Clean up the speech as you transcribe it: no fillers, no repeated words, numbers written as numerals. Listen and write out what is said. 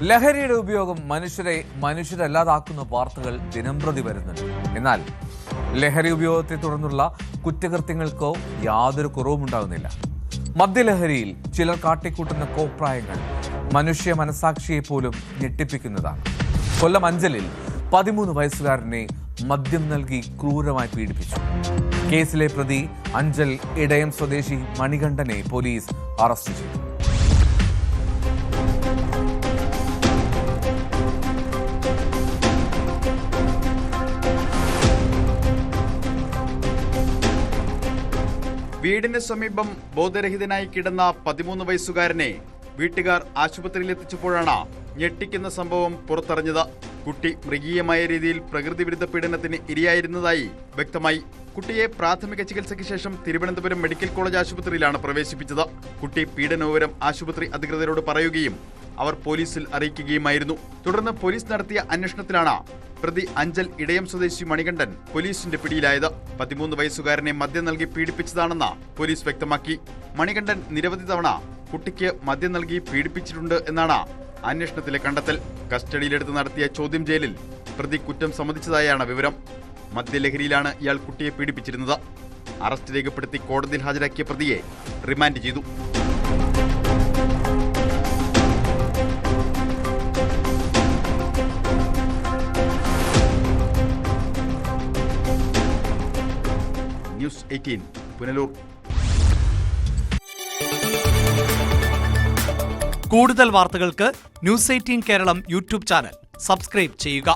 ലഹരിയുടെ ഉപയോഗം മനുഷ്യരല്ലാതാക്കുന്ന വാർത്തകൾ ദിനംപ്രതി വരുന്നുണ്ട്. എന്നാൽ ലഹരി ഉപയോഗത്തെ തുടർന്നുള്ള കുറ്റകൃത്യങ്ങൾക്കോ യാതൊരു കുറവുമുണ്ടാകുന്നില്ല. മദ്യലഹരിയിൽ ചിലർ കാട്ടിക്കൂട്ടുന്ന കോപ്രായങ്ങൾ മനുഷ്യ മനസാക്ഷിയെ പോലും ഞെട്ടിപ്പിക്കുന്നതാണ്. കൊല്ലം അഞ്ചലിൽ 13 വയസ്സുകാരനെ മദ്യം നൽകി ക്രൂരമായി പീഡിപ്പിച്ചു. കേസിലെ പ്രതി അഞ്ചൽ ഇടയം സ്വദേശി മണികണ്ഠനെ പോലീസ് അറസ്റ്റ് ചെയ്തു. വീടിന് സമീപം ബോധരഹിതനായി കിടന്ന 13 വയസ്സുകാരനെ വീട്ടുകാർ ആശുപത്രിയിലെത്തിച്ചപ്പോഴാണ് ഞെട്ടിക്കുന്ന സംഭവം പുറത്തറിഞ്ഞത്. കുട്ടി മൃഗീയമായ രീതിയിൽ പ്രകൃതിവിരുദ്ധ പീഡനത്തിന് ഇരയായിരുന്നതായി വ്യക്തമായി. കുട്ടിയെ പ്രാഥമിക ചികിത്സയ്ക്ക് ശേഷം തിരുവനന്തപുരം മെഡിക്കൽ കോളേജ് ആശുപത്രിയിലാണ് പ്രവേശിപ്പിച്ചത്. കുട്ടി പീഡനവിവരം ആശുപത്രി അധികൃതരോട് പറയുകയും അവർ പോലീസിൽ അറിയിക്കുകയുമായിരുന്നു. തുടർന്ന് പോലീസ് നടത്തിയ അന്വേഷണത്തിലാണ് പ്രതി അഞ്ചൽ ഇടയം സ്വദേശി മണികണ്ഠൻ പോലീസിന്റെ പിടിയിലായത്. 13 വയസ്സുകാരനെ മദ്യം നൽകി പീഡിപ്പിച്ചതാണെന്ന് പോലീസ് വ്യക്തമാക്കി. മണികണ്ഠൻ നിരവധി തവണ കുട്ടിക്ക് മദ്യം നൽകി പീഡിപ്പിച്ചിട്ടുണ്ട് എന്നാണ് അന്വേഷണത്തിലെ കണ്ടെത്തൽ. കസ്റ്റഡിയിലെടുത്ത് നടത്തിയ ചോദ്യം ചെയ്യലിൽ പ്രതി കുറ്റം സമ്മതിച്ചതായാണ് വിവരം. മദ്യലഹരിയിലാണ് ഇയാൾ കുട്ടിയെ പീഡിപ്പിച്ചിരുന്നത്. അറസ്റ്റ് രേഖപ്പെടുത്തി കോടതിയിൽ ഹാജരാക്കിയ പ്രതിയെ റിമാൻഡ് ചെയ്തു. ന്യൂസ് 18 പുനലൂർ. കൂടുതൽ വാർത്തകൾക്ക് news 18 Keralam YouTube channel subscribe ചെയ്യുക.